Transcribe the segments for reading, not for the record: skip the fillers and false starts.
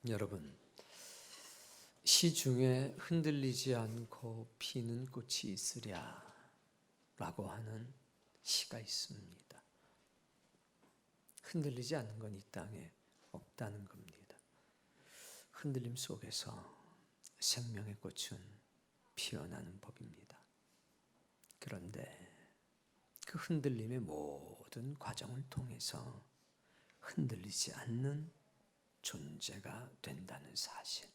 여러분, 시중에 흔들리지 않고 피는 꽃이 있으랴 라고 하는 시가 있습니다. 흔들리지 않는 건 이 땅에 없다는 겁니다. 흔들림 속에서 생명의 꽃은 피어나는 법입니다. 그런데 그 흔들림의 모든 과정을 통해서 흔들리지 않는 존재가 된다는 사실,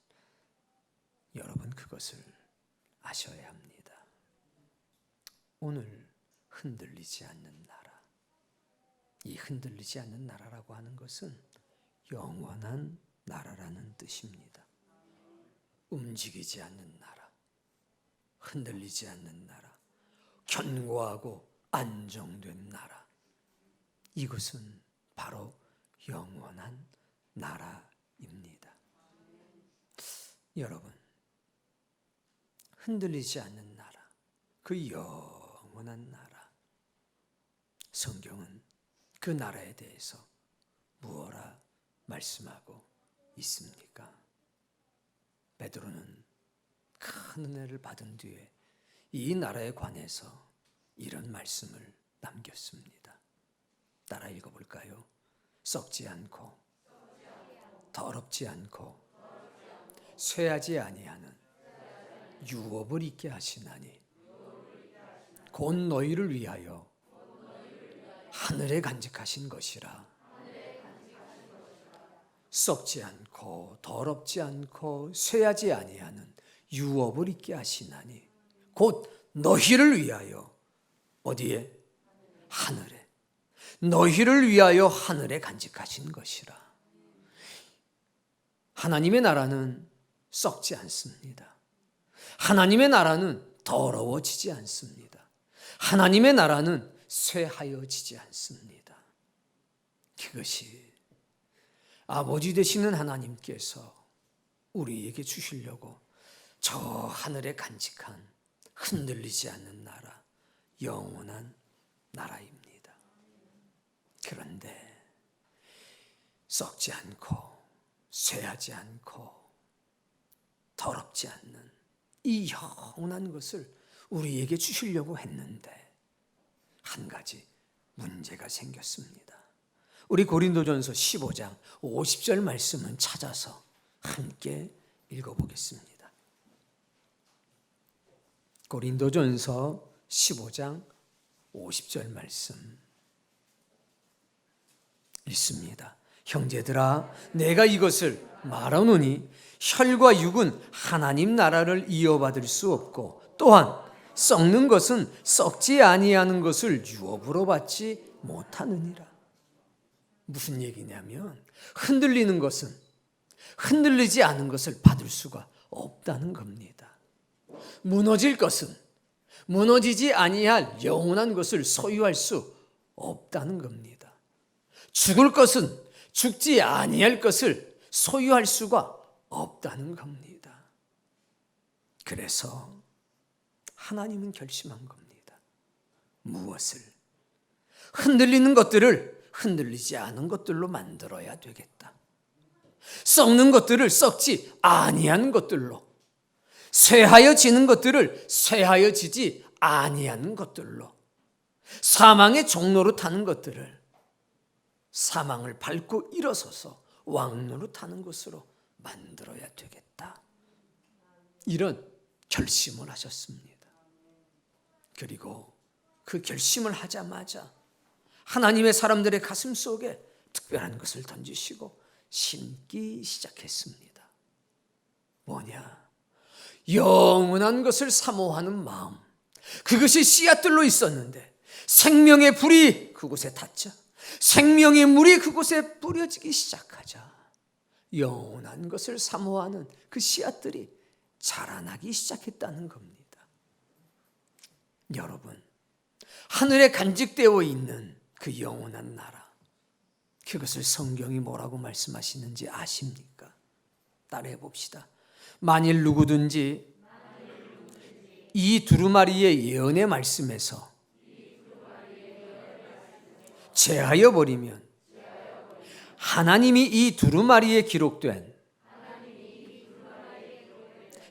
여러분 그것을 아셔야 합니다. 오늘 흔들리지 않는 나라, 이 흔들리지 않는 나라라고 하는 것은 영원한 나라라는 뜻입니다. 움직이지 않는 나라, 흔들리지 않는 나라, 견고하고 안정된 나라, 이것은 바로 영원한 나라입니다. 여러분, 흔들리지 않는 나라, 그 영원한 나라, 성경은 그 나라에 대해서 무엇라 말씀하고 있습니까? 베드로는 큰 은혜를 받은 뒤에 이 나라에 관해서 이런 말씀을 남겼습니다. 따라 읽어볼까요? 썩지 않고 더럽지 않고 쇠하지 아니하는 유업을 있게 하시나니 곧 너희를 위하여 하늘에 간직하신 것이라. 썩지 않고 더럽지 않고 쇠하지 아니하는 유업을 있게 하시나니 곧 너희를 위하여 어디에? 하늘에. 너희를 위하여 하늘에 간직하신 것이라. 하나님의 나라는 썩지 않습니다. 하나님의 나라는 더러워지지 않습니다. 하나님의 나라는 쇠하여지지 않습니다. 그것이 아버지 되시는 하나님께서 우리에게 주시려고 저 하늘에 간직한 흔들리지 않는 나라, 영원한 나라입니다. 그런데 썩지 않고 쇠하지 않고 더럽지 않는 이 영원한 것을 우리에게 주시려고 했는데 한 가지 문제가 생겼습니다. 우리 고린도전서 15장 50절 말씀은 찾아서 함께 읽어보겠습니다. 고린도전서 15장 50절 말씀 읽습니다. 형제들아, 내가 이것을 말하노니 혈과 육은 하나님 나라를 이어받을 수 없고 또한 썩는 것은 썩지 아니하는 것을 유업으로 받지 못하느니라. 무슨 얘기냐면 흔들리는 것은 흔들리지 않은 것을 받을 수가 없다는 겁니다. 무너질 것은 무너지지 아니할 영원한 것을 소유할 수 없다는 겁니다. 죽을 것은 죽지 아니할 것을 소유할 수가 없다는 겁니다. 그래서 하나님은 결심한 겁니다. 무엇을? 흔들리는 것들을 흔들리지 않은 것들로 만들어야 되겠다. 썩는 것들을 썩지 아니한 것들로, 쇠하여지는 것들을 쇠하여지지 아니한 것들로, 사망의 종로로 타는 것들을 사망을 밟고 일어서서 왕노로 타는 것으로 만들어야 되겠다. 이런 결심을 하셨습니다. 그리고 그 결심을 하자마자 하나님의 사람들의 가슴 속에 특별한 것을 던지시고 심기 시작했습니다. 뭐냐? 영원한 것을 사모하는 마음. 그것이 씨앗들로 있었는데 생명의 불이 그곳에 닿자, 생명의 물이 그곳에 뿌려지기 시작하자 영원한 것을 사모하는 그 씨앗들이 자라나기 시작했다는 겁니다. 여러분, 하늘에 간직되어 있는 그 영원한 나라, 그것을 성경이 뭐라고 말씀하시는지 아십니까? 따라해 봅시다. 만일 누구든지 이 두루마리의 예언의 말씀에서 제하여 버리면 하나님이 이 두루마리에 기록된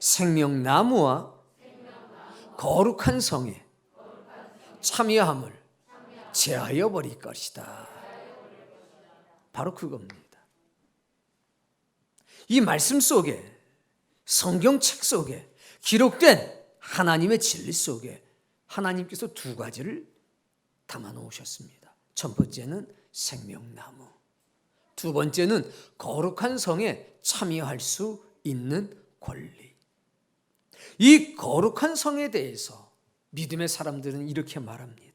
생명나무와 거룩한 성에 참여함을 제하여 버릴 것이다. 바로 그겁니다. 이 말씀 속에, 성경책 속에 기록된 하나님의 진리 속에 하나님께서 두 가지를 담아 놓으셨습니다. 첫 번째는 생명나무, 두 번째는 거룩한 성에 참여할 수 있는 권리. 이 거룩한 성에 대해서 믿음의 사람들은 이렇게 말합니다.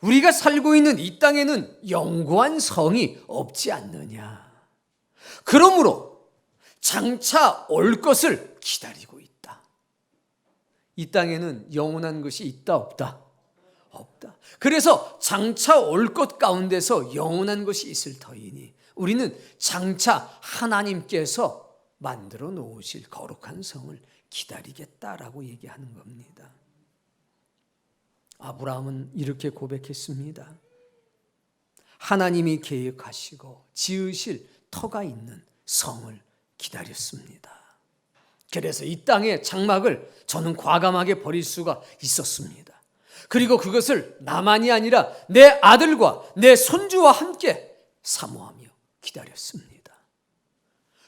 우리가 살고 있는 이 땅에는 영구한 성이 없지 않느냐. 그러므로 장차 올 것을 기다리고 있다. 이 땅에는 영원한 것이 있다 없다? 없다. 그래서 장차 올 것 가운데서 영원한 것이 있을 터이니 우리는 장차 하나님께서 만들어 놓으실 거룩한 성을 기다리겠다라고 얘기하는 겁니다. 아브라함은 이렇게 고백했습니다. 하나님이 계획하시고 지으실 터가 있는 성을 기다렸습니다. 그래서 이 땅의 장막을 저는 과감하게 버릴 수가 있었습니다. 그리고 그것을 나만이 아니라 내 아들과 내 손주와 함께 사모하며 기다렸습니다.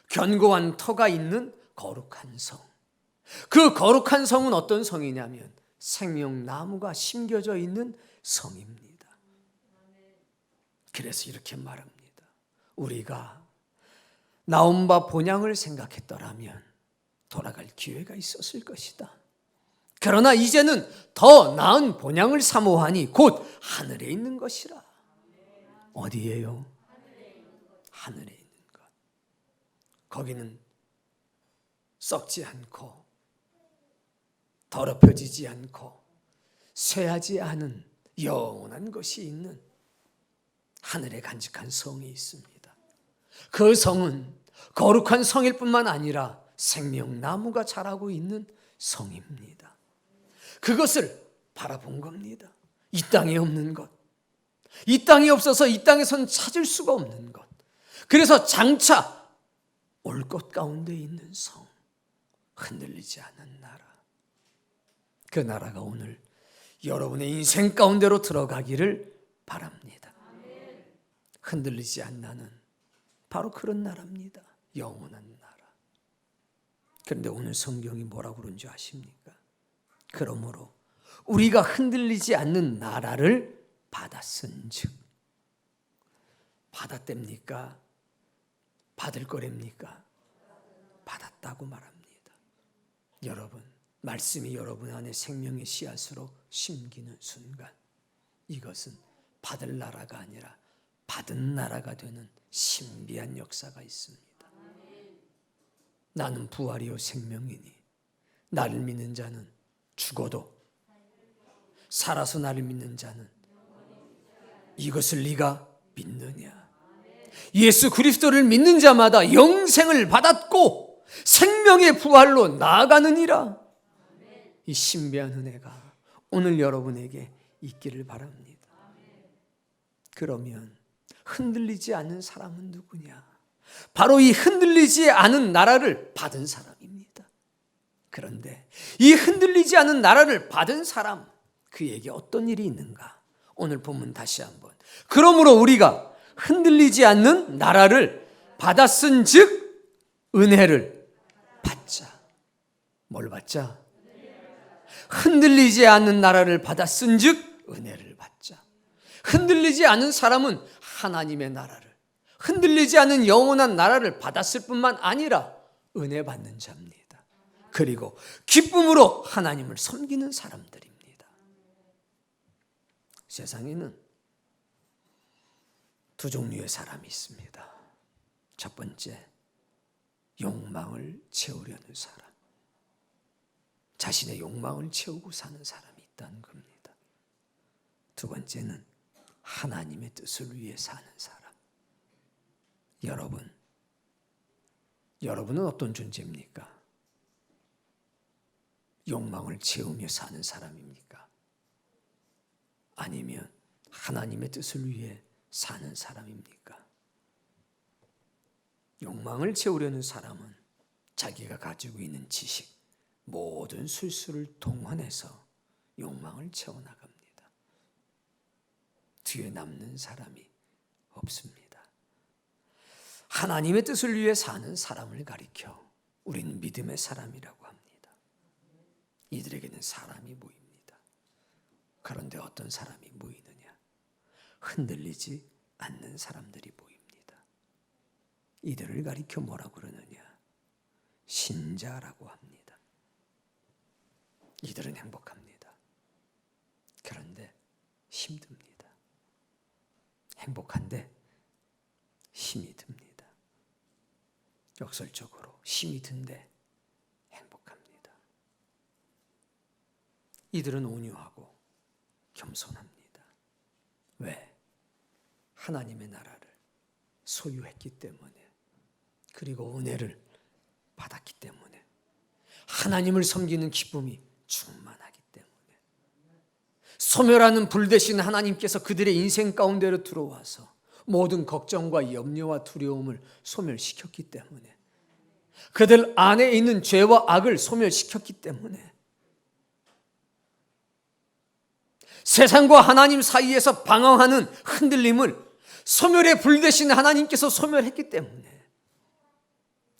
견고한 터가 있는 거룩한 성. 그 거룩한 성은 어떤 성이냐면 생명나무가 심겨져 있는 성입니다. 그래서 이렇게 말합니다. 우리가 나온 바 본향을 생각했더라면 돌아갈 기회가 있었을 것이다. 그러나 이제는 더 나은 본향을 사모하니 곧 하늘에 있는 것이라. 어디예요? 하늘에 있는 것. 거기는 썩지 않고 더럽혀지지 않고 쇠하지 않은 영원한 것이 있는 하늘에 간직한 성이 있습니다. 그 성은 거룩한 성일 뿐만 아니라 생명나무가 자라고 있는 성입니다. 그것을 바라본 겁니다. 이 땅에 없는 것, 이 땅이 없어서 이 땅에선 찾을 수가 없는 것, 그래서 장차 올 것 가운데 있는 성, 흔들리지 않는 나라. 그 나라가 오늘 여러분의 인생 가운데로 들어가기를 바랍니다. 흔들리지 않는 바로 그런 나라입니다. 영원한 나라. 그런데 오늘 성경이 뭐라고 그런지 아십니까? 그러므로 우리가 흔들리지 않는 나라를 받았은즉, 받았답니까? 받을 거랍니까? 받았다고 말합니다. 여러분, 말씀이 여러분 안에 생명의 씨앗으로 심기는 순간 이것은 받을 나라가 아니라 받은 나라가 되는 신비한 역사가 있습니다. 나는 부활이요 생명이니 나를 믿는 자는 죽어도 살아서 나를 믿는 자는 이것을 네가 믿느냐? 예수 그리스도를 믿는 자마다 영생을 받았고 생명의 부활로 나아가느니라. 이 신비한 은혜가 오늘 여러분에게 있기를 바랍니다. 그러면 흔들리지 않는 사람은 누구냐? 바로 이 흔들리지 않은 나라를 받은 사람입니다. 그런데 이 흔들리지 않은 나라를 받은 사람, 그에게 어떤 일이 있는가? 오늘 본문 다시 한번. 그러므로 우리가 흔들리지 않는 나라를 받았은즉 은혜를 받자. 뭘 받자? 흔들리지 않는 나라를 받았은즉 은혜를 받자. 흔들리지 않은 사람은 하나님의 나라를, 흔들리지 않은 영원한 나라를 받았을 뿐만 아니라 은혜 받는 자입니다. 그리고 기쁨으로 하나님을 섬기는 사람들입니다. 세상에는 두 종류의 사람이 있습니다. 첫 번째, 욕망을 채우려는 사람. 자신의 욕망을 채우고 사는 사람이 있다는 겁니다. 두 번째는 하나님의 뜻을 위해 사는 사람. 여러분은 어떤 존재입니까? 욕망을 채우며 사는 사람입니까? 아니면 하나님의 뜻을 위해 사는 사람입니까? 욕망을 채우려는 사람은 자기가 가지고 있는 지식, 모든 술수를 동원해서 욕망을 채워나갑니다. 뒤에 남는 사람이 없습니다. 하나님의 뜻을 위해 사는 사람을 가리켜 우리는 믿음의 사람이라고 합니다. 이들에게는 사람이 모입니다. 그런데 어떤 사람이 모이느냐? 흔들리지 않는 사람들이 모입니다. 이들을 가리켜 뭐라고 그러느냐? 신자라고 합니다. 이들은 행복합니다. 그런데 힘듭니다. 행복한데 힘이 듭니다. 역설적으로 힘이 든데 행복합니다. 이들은 온유하고 겸손합니다. 왜? 하나님의 나라를 소유했기 때문에, 그리고 은혜를 받았기 때문에, 하나님을 섬기는 기쁨이 충만하기 때문에, 소멸하는 불 대신 하나님께서 그들의 인생 가운데로 들어와서 모든 걱정과 염려와 두려움을 소멸시켰기 때문에, 그들 안에 있는 죄와 악을 소멸시켰기 때문에, 세상과 하나님 사이에서 방황하는 흔들림을 소멸의 불 대신 하나님께서 소멸했기 때문에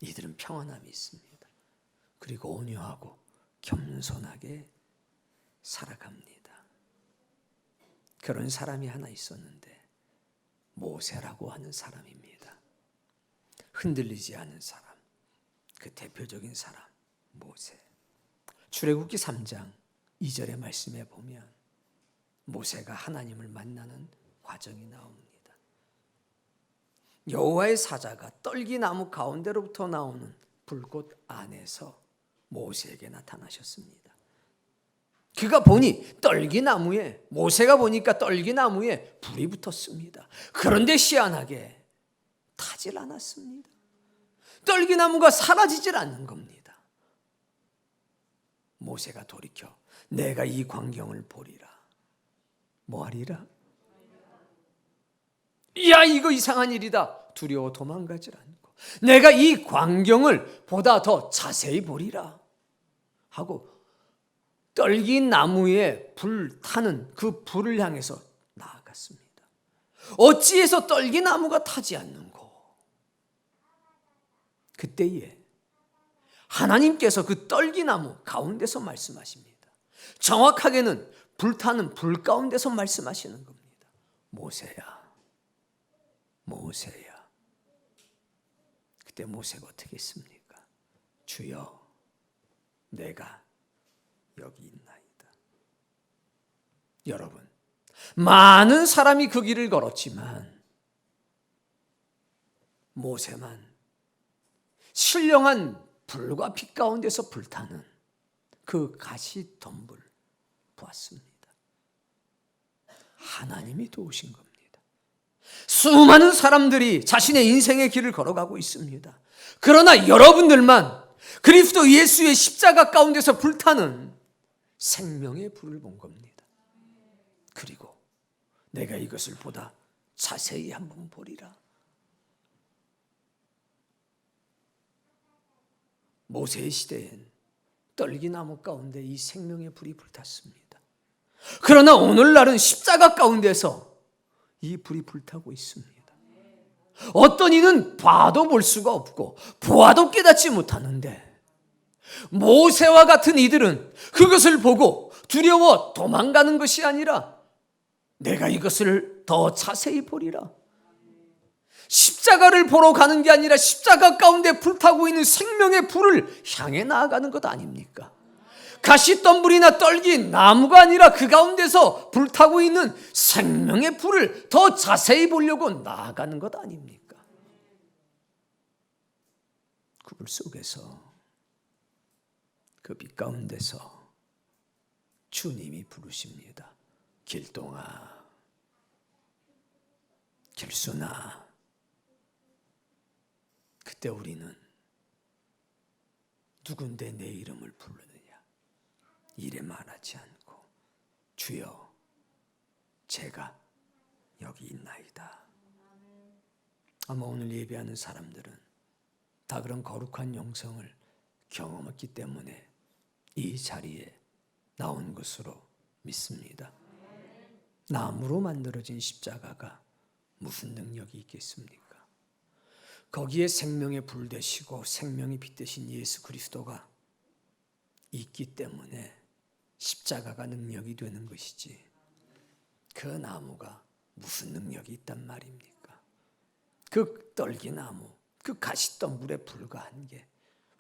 이들은 평안함이 있습니다. 그리고 온유하고 겸손하게 살아갑니다. 그런 사람이 하나 있었는데 모세라고 하는 사람입니다. 흔들리지 않은 사람, 그 대표적인 사람 모세. 출애굽기 3장 2절의 말씀에 보면 모세가 하나님을 만나는 과정이 나옵니다. 여호와의 사자가 떨기나무 가운데로부터 나오는 불꽃 안에서 모세에게 나타나셨습니다. 그가 보니 떨기나무에, 모세가 보니까 떨기나무에 불이 붙었습니다. 그런데 희한하게 타질 않았습니다. 떨기나무가 사라지질 않는 겁니다. 모세가 돌이켜 내가 이 광경을 보리라. 뭐하리라? 야, 이거 이상한 일이다. 두려워 도망가질 않고 내가 이 광경을 보다 더 자세히 보리라 하고 떨기나무에 불 타는 그 불을 향해서 나아갔습니다. 어찌해서 떨기나무가 타지 않는고? 그때에 하나님께서 그 떨기나무 가운데서 말씀하십니다. 정확하게는 불타는 불 가운데서 말씀하시는 겁니다. 모세야, 모세야. 그때 모세가 어떻게 했습니까? 주여, 내가 여기 있나이다. 여러분, 많은 사람이 그 길을 걸었지만 모세만 신령한 불과 빛 가운데서 불타는 그 가시덤불 보았습니다. 하나님이 도우신 겁니다. 수많은 사람들이 자신의 인생의 길을 걸어가고 있습니다. 그러나 여러분들만 그리스도 예수의 십자가 가운데서 불타는 생명의 불을 본 겁니다. 그리고 내가 이것을 보다 자세히 한번 보리라. 모세의 시대엔 떨기나무 가운데 이 생명의 불이 불탔습니다. 그러나 오늘날은 십자가 가운데서 이 불이 불타고 있습니다. 어떤 이는 봐도 볼 수가 없고 보아도 깨닫지 못하는데, 모세와 같은 이들은 그것을 보고 두려워 도망가는 것이 아니라 내가 이것을 더 자세히 보리라. 십자가를 보러 가는 게 아니라 십자가 가운데 불타고 있는 생명의 불을 향해 나아가는 것 아닙니까? 가시덤불이나 떨기 나무가 아니라 그 가운데서 불타고 있는 생명의 불을 더 자세히 보려고 나아가는 것 아닙니까? 그 불 속에서, 그 빛 가운데서 주님이 부르십니다. 길동아, 길순아. 그때 우리는 누군데 내 이름을 부르느냐? 이래 말하지 않고 주여, 제가 여기 있나이다. 아마 오늘 예배하는 사람들은 다 그런 거룩한 영성을 경험했기 때문에 이 자리에 나온 것으로 믿습니다. 나무로 만들어진 십자가가 무슨 능력이 있겠습니까? 거기에 생명의 불 되시고 생명의 빛 되신 예수 그리스도가 있기 때문에 십자가가 능력이 되는 것이지, 그 나무가 무슨 능력이 있단 말입니까? 그 떨기나무, 그 가시덤불에 불과한 게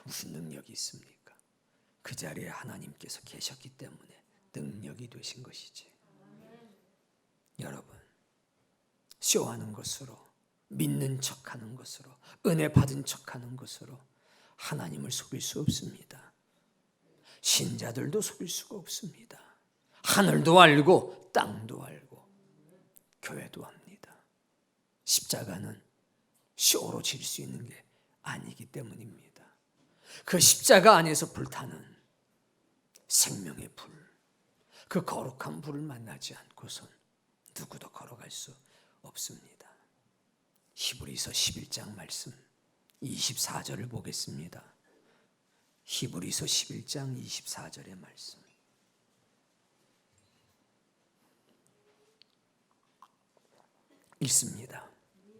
무슨 능력이 있습니까? 그 자리에 하나님께서 계셨기 때문에 능력이 되신 것이지. 여러분, 쇼하는 것으로, 믿는 척하는 것으로, 은혜 받은 척하는 것으로 하나님을 속일 수 없습니다. 신자들도 속일 수가 없습니다. 하늘도 알고 땅도 알고 교회도 합니다. 십자가는 쇼로 질 수 있는 게 아니기 때문입니다. 그 십자가 안에서 불타는 생명의 불, 그 거룩한 불을 만나지 않고선 누구도 걸어갈 수 없습니다. 히브리서 11장 말씀 24절을 보겠습니다. 히브리서 11장 24절의 말씀. 읽습니다.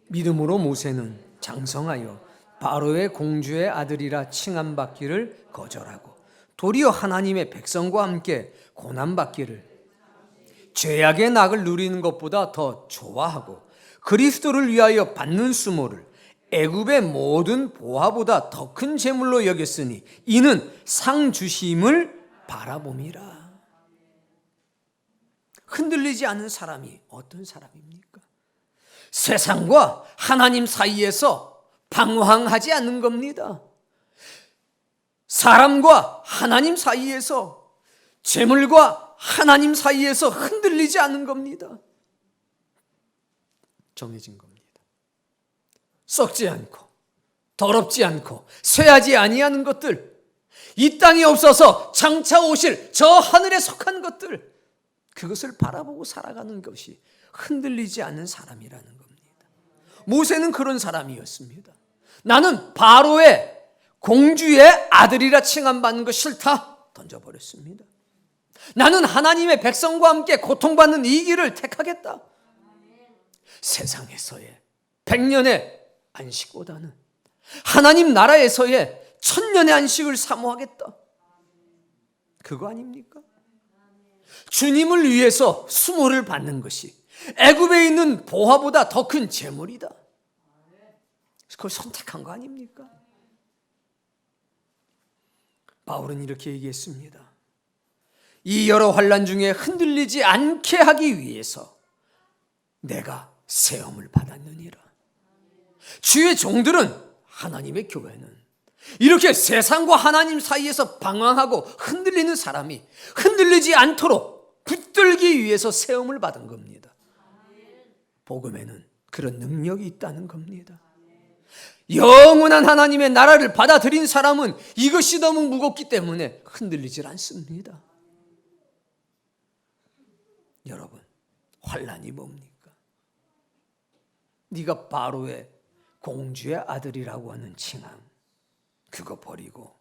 믿음으로 모세는 장성하여 바로의 공주의 아들이라 칭함받기를 거절하고 도리어 하나님의 백성과 함께 고난받기를 죄악의 낙을 누리는 것보다 더 좋아하고 그리스도를 위하여 받는 수모를 애굽의 모든 보화보다 더 큰 재물로 여겼으니 이는 상 주심을 바라봄이라. 흔들리지 않은 사람이 어떤 사람입니까? 세상과 하나님 사이에서 방황하지 않는 겁니다. 사람과 하나님 사이에서, 재물과 하나님 사이에서 흔들리지 않는 겁니다. 정해진 겁니다. 썩지 않고 더럽지 않고 쇠하지 아니하는 것들, 이 땅에 없어서 장차 오실 저 하늘에 속한 것들, 그것을 바라보고 살아가는 것이 흔들리지 않는 사람이라는 겁니다. 모세는 그런 사람이었습니다. 나는 바로의 공주의 아들이라 칭함받는 거 싫다, 던져버렸습니다. 나는 하나님의 백성과 함께 고통받는 이 길을 택하겠다. 세상에서의 100년의 안식보다는 하나님 나라에서의 1000년의 안식을 사모하겠다. 그거 아닙니까? 주님을 위해서 수모를 받는 것이 애굽에 있는 보화보다 더 큰 재물이다. 그걸 선택한 거 아닙니까? 바울은 이렇게 얘기했습니다. 이 여러 환난 중에 흔들리지 않게 하기 위해서 내가 세움을 받았느니라. 주의 종들은, 하나님의 교회는 이렇게 세상과 하나님 사이에서 방황하고 흔들리는 사람이 흔들리지 않도록 붙들기 위해서 세움을 받은 겁니다. 복음에는 그런 능력이 있다는 겁니다. 영원한 하나님의 나라를 받아들인 사람은 이것이 너무 무겁기 때문에 흔들리질 않습니다. 여러분, 환난이 뭡니까? 네가 바로의 공주의 아들이라고 하는 칭함, 그거 버리고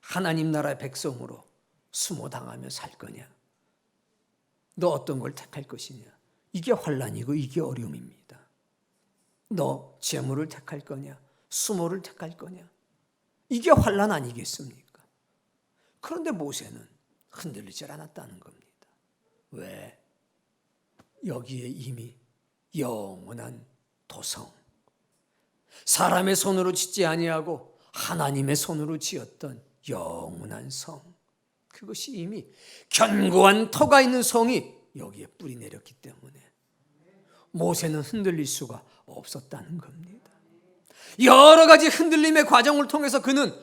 하나님 나라의 백성으로 수모당하며 살 거냐? 너 어떤 걸 택할 것이냐? 이게 환난이고 이게 어려움입니다. 너 재물을 택할 거냐? 수모를 택할 거냐? 이게 환난 아니겠습니까? 그런데 모세는 흔들리질 않았다는 겁니다. 왜? 여기에 이미 영원한 도성, 사람의 손으로 짓지 아니하고 하나님의 손으로 지었던 영원한 성, 그것이 이미 견고한 터가 있는 성이 여기에 뿌리 내렸기 때문에 모세는 흔들릴 수가 없었다는 겁니다. 여러 가지 흔들림의 과정을 통해서 그는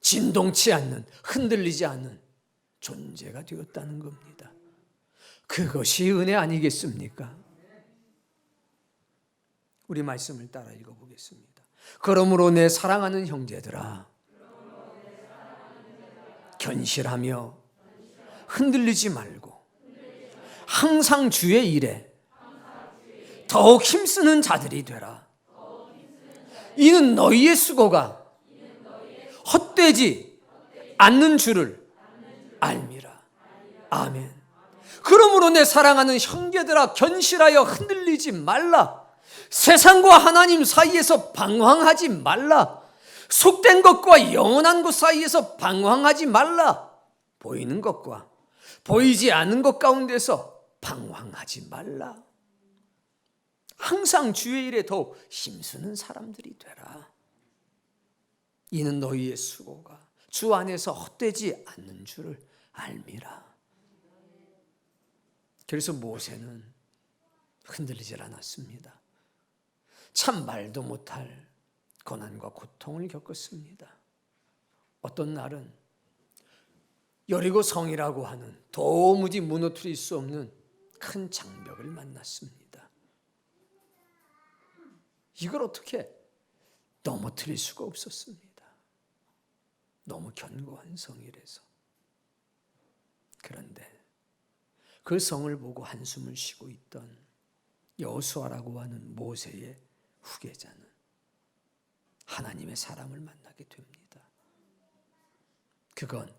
진동치 않는, 흔들리지 않는 존재가 되었다는 겁니다. 그것이 은혜 아니겠습니까? 우리 말씀을 따라 읽어보겠습니다. 그러므로 내 사랑하는 형제들아, 견실하며 흔들리지 말고 항상 주의 일에 더욱 힘쓰는 자들이 되라. 이는 너희의 수고가 헛되지 않는 줄을 알미라. 아멘. 그러므로 내 사랑하는 형제들아, 견실하여 흔들리지 말라. 세상과 하나님 사이에서 방황하지 말라. 속된 것과 영원한 것 사이에서 방황하지 말라. 보이는 것과 보이지 않는 것 가운데서 방황하지 말라. 항상 주의 일에 더욱 힘쓰는 사람들이 되라. 이는 너희의 수고가 주 안에서 헛되지 않는 줄을 알미라. 그래서 모세는 흔들리질 않았습니다. 참 말도 못할 고난과 고통을 겪었습니다. 어떤 날은 여리고 성이라고 하는 도무지 무너뜨릴 수 없는 큰 장벽을 만났습니다. 이걸 어떻게 넘어뜨릴 수가 없었습니다. 너무 견고한 성이라서. 그런데 그 성을 보고 한숨을 쉬고 있던 여호수아라고 하는 모세의 후계자는 하나님의 사람을 만나게 됩니다. 그건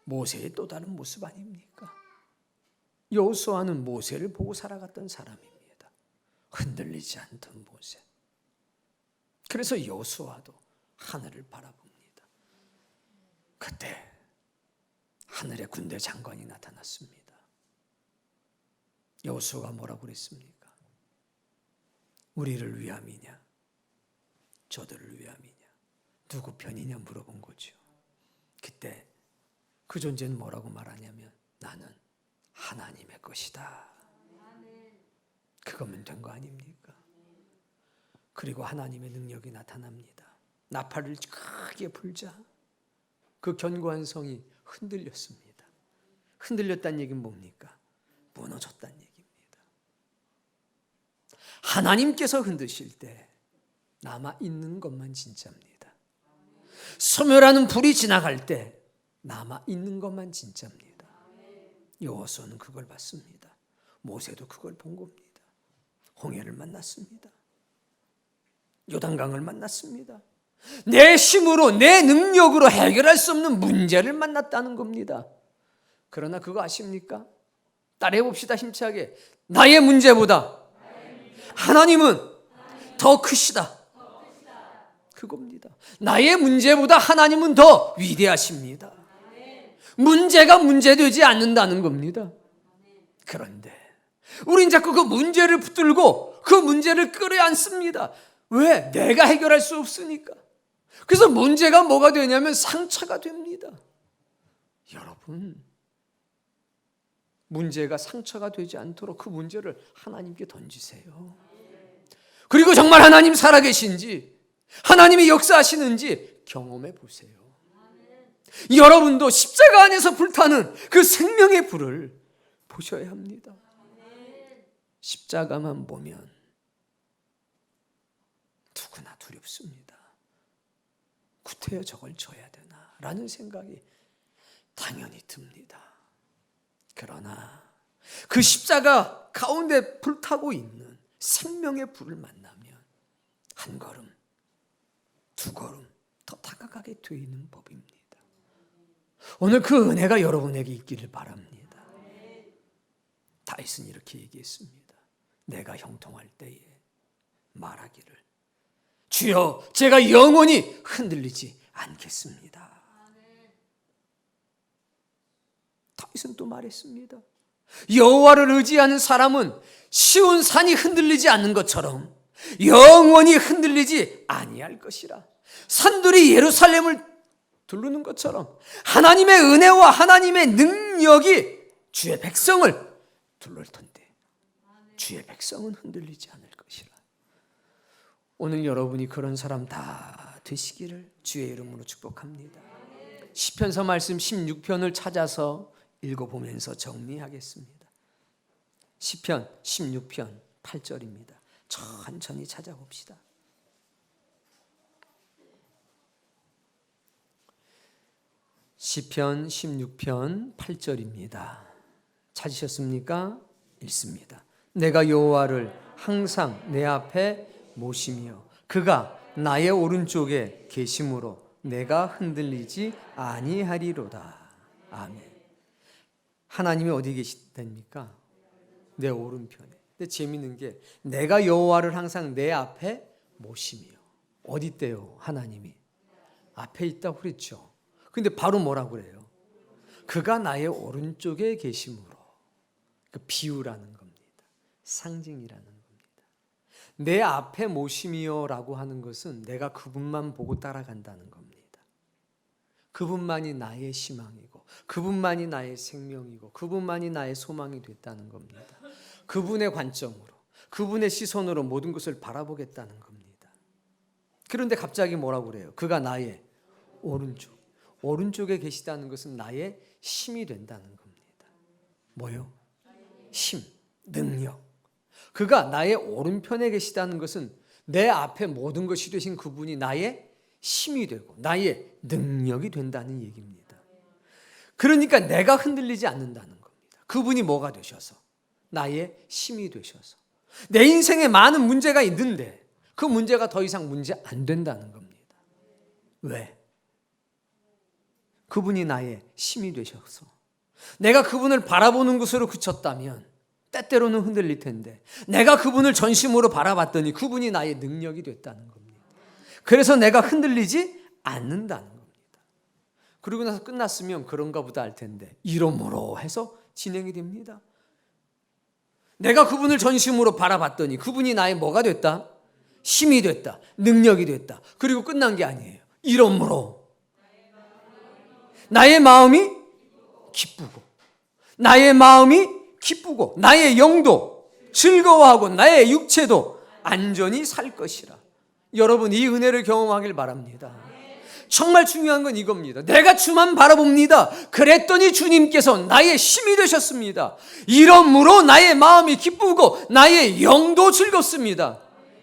모세의 또 다른 모습 아닙니까? 여호수아는 모세를 보고 살아갔던 사람입니다. 흔들리지 않던 모세. 그래서 여호수아도 하늘을 바라봅니다. 그때 하늘의 군대 장관이 나타났습니다. 여호수아가 뭐라고 그랬습니까? 우리를 위함이냐? 저들을 위함이냐? 누구 편이냐 물어본 거죠. 그때 그 존재는 뭐라고 말하냐면 나는 하나님의 것이다. 그거면 된 거 아닙니까? 그리고 하나님의 능력이 나타납니다. 나팔을 크게 불자 그 견고한 성이 흔들렸습니다. 흔들렸다는 얘기는 뭡니까? 무너졌다는 얘기입니다. 하나님께서 흔드실 때 남아있는 것만 진짜입니다. 소멸하는 불이 지나갈 때 남아있는 것만 진짜입니다. 여호수아는 그걸 봤습니다. 모세도 그걸 본 겁니다. 홍해를 만났습니다. 요단강을 만났습니다. 내 힘으로 내 능력으로 해결할 수 없는 문제를 만났다는 겁니다. 그러나 그거 아십니까? 따라해 봅시다. 힘차게. 나의 문제보다 하나님은 더 크시다. 그겁니다. 나의 문제보다 하나님은 더 위대하십니다. 문제가 문제되지 않는다는 겁니다. 그런데 우린 자꾸 그 문제를 붙들고 그 문제를 끌어안습니다. 왜? 내가 해결할 수 없으니까. 그래서 문제가 뭐가 되냐면 상처가 됩니다. 여러분, 문제가 상처가 되지 않도록 그 문제를 하나님께 던지세요. 그리고 정말 하나님 살아계신지, 하나님이 역사하시는지 경험해 보세요. 여러분도 십자가 안에서 불타는 그 생명의 불을 보셔야 합니다. 십자가만 보면 누구나 두렵습니다. 구태여 저걸 져야 되나 라는 생각이 당연히 듭니다. 그러나 그 십자가 가운데 불타고 있는 생명의 불을 만나면 한 걸음, 두 걸음 더 다가가게 되는 법입니다. 오늘 그 은혜가 여러분에게 있기를 바랍니다. 다윗은 이렇게 얘기했습니다. 내가 형통할 때에 말하기를 주여 제가 영원히 흔들리지 않겠습니다. 다윗은 또 말했습니다. 여호와를 의지하는 사람은 쉬운 산이 흔들리지 않는 것처럼 영원히 흔들리지 아니할 것이라. 산들이 예루살렘을 두르는 것처럼 하나님의 은혜와 하나님의 능력이 주의 백성을 둘러올 텐데 주의 백성은 흔들리지 않을 것이라. 오늘 여러분이 그런 사람 다 되시기를 주의 이름으로 축복합니다. 시편서 말씀 16편을 찾아서 읽어보면서 정리하겠습니다. 시편 16편 8절입니다. 천천히 찾아봅시다. 시편 16편 8절입니다. 찾으셨습니까? 읽습니다. 내가 여호와를 항상 내 앞에 모시며 그가 나의 오른쪽에 계심으로 내가 흔들리지 아니하리로다. 아멘. 하나님이 어디 계시답니까? 내 오른편에. 근데 재밌는 게 내가 여호와를 항상 내 앞에 모시며. 어디 있대요? 하나님이 앞에 있다고 그랬죠. 근데 바로 뭐라고 그래요? 그가 나의 오른쪽에 계심으로. 그 비유라는 겁니다. 상징이라는 겁니다. 내 앞에 모심이여라고 하는 것은 내가 그분만 보고 따라간다는 겁니다. 그분만이 나의 희망이고 그분만이 나의 생명이고 그분만이 나의 소망이 됐다는 겁니다. 그분의 관점으로 그분의 시선으로 모든 것을 바라보겠다는 겁니다. 그런데 갑자기 뭐라고 그래요? 그가 나의 오른쪽에 계시다는 것은 나의 힘이 된다는 겁니다. 뭐요? 힘, 능력. 그가 나의 오른편에 계시다는 것은 내 앞에 모든 것이 되신 그분이 나의 힘이 되고 나의 능력이 된다는 얘기입니다. 그러니까 내가 흔들리지 않는다는 겁니다. 그분이 뭐가 되셔서? 나의 힘이 되셔서. 내 인생에 많은 문제가 있는데 그 문제가 더 이상 문제 안 된다는 겁니다. 왜? 그분이 나의 힘이 되셔서. 내가 그분을 바라보는 것으로 그쳤다면 때때로는 흔들릴 텐데 내가 그분을 전심으로 바라봤더니 그분이 나의 능력이 됐다는 겁니다. 그래서 내가 흔들리지 않는다는 겁니다. 그러고 나서 끝났으면 그런가 보다 할 텐데 이러므로 해서 진행이 됩니다. 내가 그분을 전심으로 바라봤더니 그분이 나의 뭐가 됐다? 힘이 됐다. 능력이 됐다. 그리고 끝난 게 아니에요. 이러므로 나의 마음이 기쁘고 나의 마음이 기쁘고 나의 영도 즐거워하고 나의 육체도 안전히 살 것이라. 여러분 이 은혜를 경험하길 바랍니다. 정말 중요한 건 이겁니다. 내가 주만 바라봅니다. 그랬더니 주님께서 나의 힘이 되셨습니다. 이러므로 나의 마음이 기쁘고 나의 영도 즐겁습니다.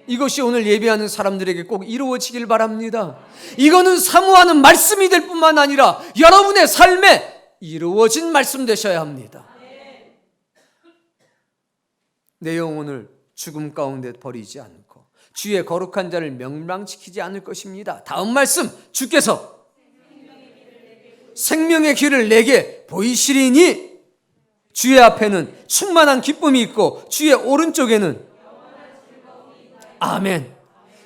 이것이 오늘 예배하는 사람들에게 꼭 이루어지길 바랍니다. 이거는 사모하는 말씀이 될 뿐만 아니라 여러분의 삶에 이루어진 말씀 되셔야 합니다. 내 영혼을 죽음 가운데 버리지 않고 주의 거룩한 자를 멸망시키지 않을 것입니다. 다음 말씀, 주께서 생명의 길을 내게 보이시리니 주의 앞에는 충만한 기쁨이 있고 주의 오른쪽에는 아멘.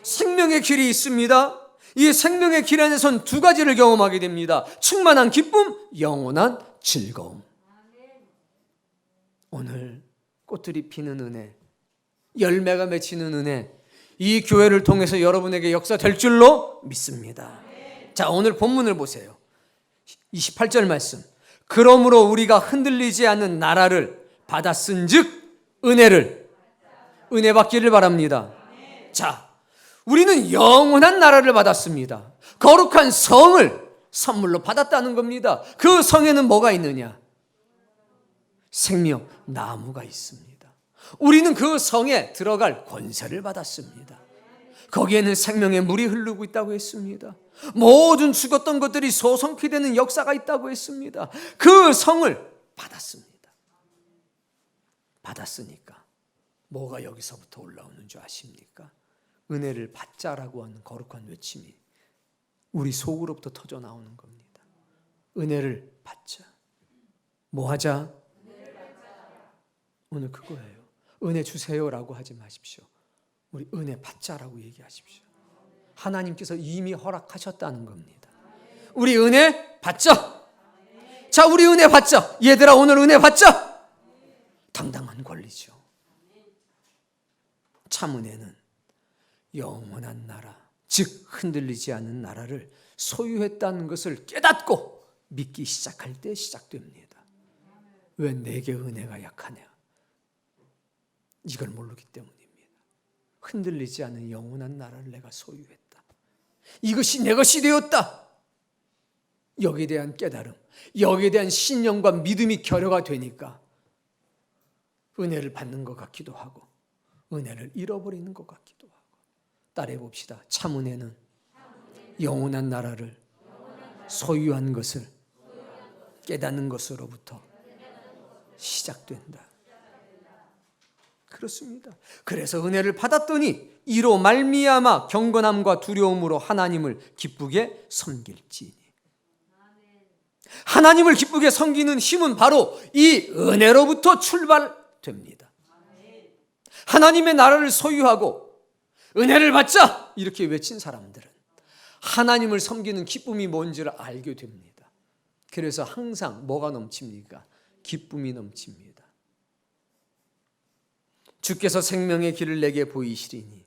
생명의 길이 있습니다. 이 생명의 길 안에선 두 가지를 경험하게 됩니다. 충만한 기쁨, 영원한 즐거움. 오늘 꽃들이 피는 은혜, 열매가 맺히는 은혜, 이 교회를 통해서 여러분에게 역사될 줄로 믿습니다. 자, 오늘 본문을 보세요. 28절 말씀. 그러므로 우리가 흔들리지 않는 나라를 받았은즉 은혜 받기를 바랍니다. 자, 우리는 영원한 나라를 받았습니다. 거룩한 성을 선물로 받았다는 겁니다. 그 성에는 뭐가 있느냐? 생명 나무가 있습니다. 우리는 그 성에 들어갈 권세를 받았습니다. 거기에는 생명의 물이 흐르고 있다고 했습니다. 모든 죽었던 것들이 소성케 되는 역사가 있다고 했습니다. 그 성을 받았습니다. 받았으니까 뭐가 여기서부터 올라오는 줄 아십니까? 은혜를 받자라고 하는 거룩한 외침이 우리 속으로부터 터져 나오는 겁니다. 은혜를 받자. 뭐 하자? 오늘 그거예요. 은혜 주세요라고 하지 마십시오. 우리 은혜 받자라고 얘기하십시오. 하나님께서 이미 허락하셨다는 겁니다. 우리 은혜 받자. 자, 우리 은혜 받자. 얘들아, 오늘 은혜 받자. 당당한 권리죠. 참 은혜는 영원한 나라, 즉 흔들리지 않는 나라를 소유했다는 것을 깨닫고 믿기 시작할 때 시작됩니다. 왜 내게 은혜가 약하냐? 이걸 모르기 때문입니다. 흔들리지 않는 영원한 나라를 내가 소유했다. 이것이 내 것이 되었다. 여기에 대한 깨달음, 여기에 대한 신념과 믿음이 결여가 되니까 은혜를 받는 것 같기도 하고 은혜를 잃어버리는 것 같기도 하고. 따라해 봅시다. 참 은혜는 영원한 나라를 소유한 것을 깨닫는 것으로부터 시작된다. 그렇습니다. 그래서 은혜를 받았더니 이로 말미암아 경건함과 두려움으로 하나님을 기쁘게 섬길지니. 하나님을 기쁘게 섬기는 힘은 바로 이 은혜로부터 출발됩니다. 하나님의 나라를 소유하고 은혜를 받자 이렇게 외친 사람들은 하나님을 섬기는 기쁨이 뭔지를 알게 됩니다. 그래서 항상 뭐가 넘칩니까? 기쁨이 넘칩니다. 주께서 생명의 길을 내게 보이시리니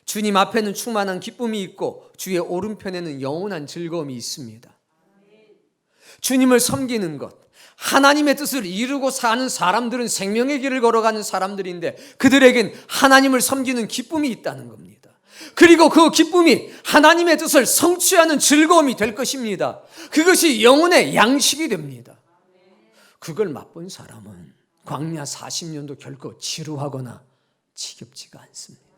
주님 앞에는 충만한 기쁨이 있고 주의 오른편에는 영원한 즐거움이 있습니다. 주님을 섬기는 것, 하나님의 뜻을 이루고 사는 사람들은 생명의 길을 걸어가는 사람들인데 그들에겐 하나님을 섬기는 기쁨이 있다는 겁니다. 그리고 그 기쁨이 하나님의 뜻을 성취하는 즐거움이 될 것입니다. 그것이 영혼의 양식이 됩니다. 그걸 맛본 사람은 광야 40년도 결코 지루하거나 지겹지가 않습니다.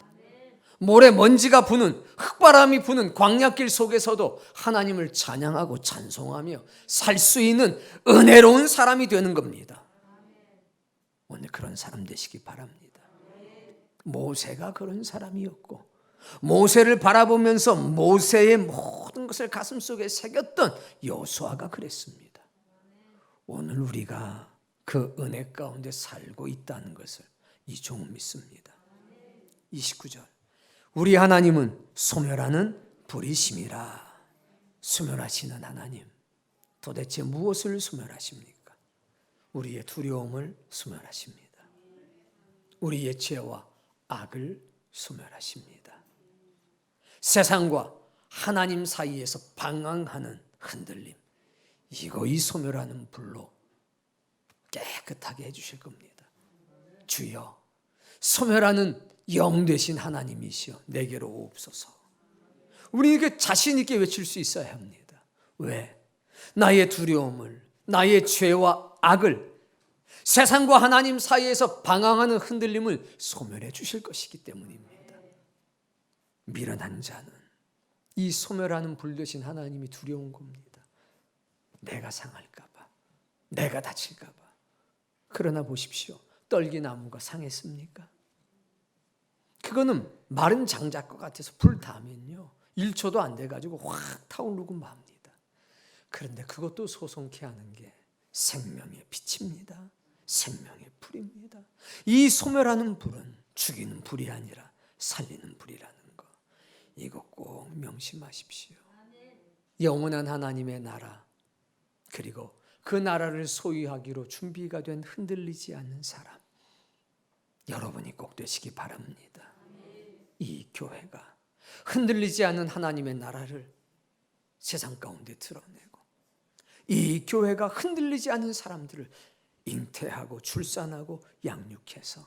모래 먼지가 부는, 흙바람이 부는 광야길 속에서도 하나님을 찬양하고 찬송하며 살 수 있는 은혜로운 사람이 되는 겁니다. 오늘 그런 사람 되시기 바랍니다. 모세가 그런 사람이었고 모세를 바라보면서 모세의 모든 것을 가슴속에 새겼던 여호수아가 그랬습니다. 오늘 우리가 그 은혜 가운데 살고 있다는 것을 이 종은 믿습니다. 29절 우리 하나님은 소멸하는 불이심이라. 소멸하시는 하나님, 도대체 무엇을 소멸하십니까? 우리의 두려움을 소멸하십니다. 우리의 죄와 악을 소멸하십니다. 세상과 하나님 사이에서 방황하는 흔들림, 이거 소멸하는 불로 깨끗하게 해주실 겁니다. 주여, 소멸하는 영 되신 하나님이시여 내게로 오옵소서. 우리에게 자신 있게 외칠 수 있어야 합니다. 왜? 나의 두려움을, 나의 죄와 악을, 세상과 하나님 사이에서 방황하는 흔들림을 소멸해 주실 것이기 때문입니다. 미련한 자는 이 소멸하는 불 되신 하나님이 두려운 겁니다. 내가 상할까 봐, 내가 다칠까 봐. 그러나 보십시오. 떨기나무가 상했습니까? 그거는 마른 장작과 같아서 불 닿으면요 1초도 안 돼가지고 확 타오르고 맙니다. 그런데 그것도 소송케 하는 게 생명의 빛입니다. 생명의 불입니다. 이 소멸하는 불은 죽이는 불이 아니라 살리는 불이라는 거, 이거 꼭 명심하십시오. 영원한 하나님의 나라, 그리고 그 나라를 소유하기로 준비가 된 흔들리지 않는 사람, 여러분이 꼭 되시기 바랍니다. 이 교회가 흔들리지 않는 하나님의 나라를 세상 가운데 드러내고, 이 교회가 흔들리지 않는 사람들을 잉태하고 출산하고 양육해서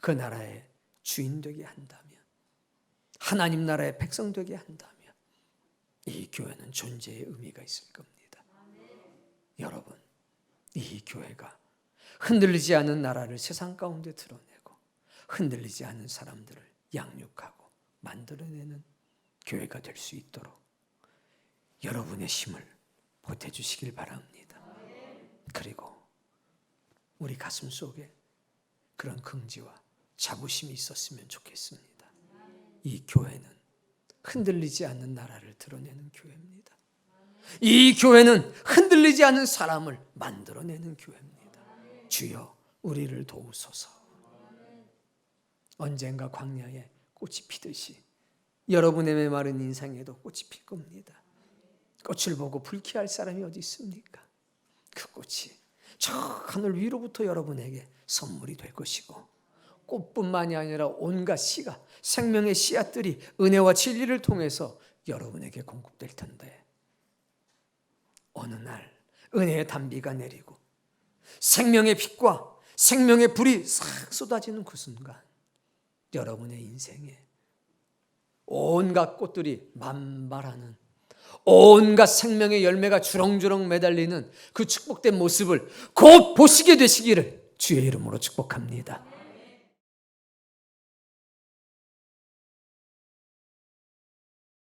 그 나라의 주인 되게 한다면, 하나님 나라의 백성 되게 한다면 이 교회는 존재의 의미가 있을 겁니다. 여러분, 이 교회가 흔들리지 않는 나라를 세상 가운데 드러내고 흔들리지 않는 사람들을 양육하고 만들어내는 교회가 될 수 있도록 여러분의 힘을 보태주시길 바랍니다. 그리고 우리 가슴 속에 그런 긍지와 자부심이 있었으면 좋겠습니다. 이 교회는 흔들리지 않는 나라를 드러내는 교회입니다. 이 교회는 흔들리지 않는 사람을 만들어내는 교회입니다. 주여, 우리를 도우소서. 언젠가 광야에 꽃이 피듯이 여러분의 메마른 인생에도 꽃이 필 겁니다. 꽃을 보고 불쾌할 사람이 어디 있습니까? 그 꽃이 저 하늘 위로부터 여러분에게 선물이 될 것이고, 꽃뿐만이 아니라 온갖 씨가, 생명의 씨앗들이 은혜와 진리를 통해서 여러분에게 공급될 텐데, 어느 날 은혜의 단비가 내리고 생명의 빛과 생명의 불이 싹 쏟아지는 그 순간 여러분의 인생에 온갖 꽃들이 만발하는, 온갖 생명의 열매가 주렁주렁 매달리는 그 축복된 모습을 곧 보시게 되시기를 주의 이름으로 축복합니다.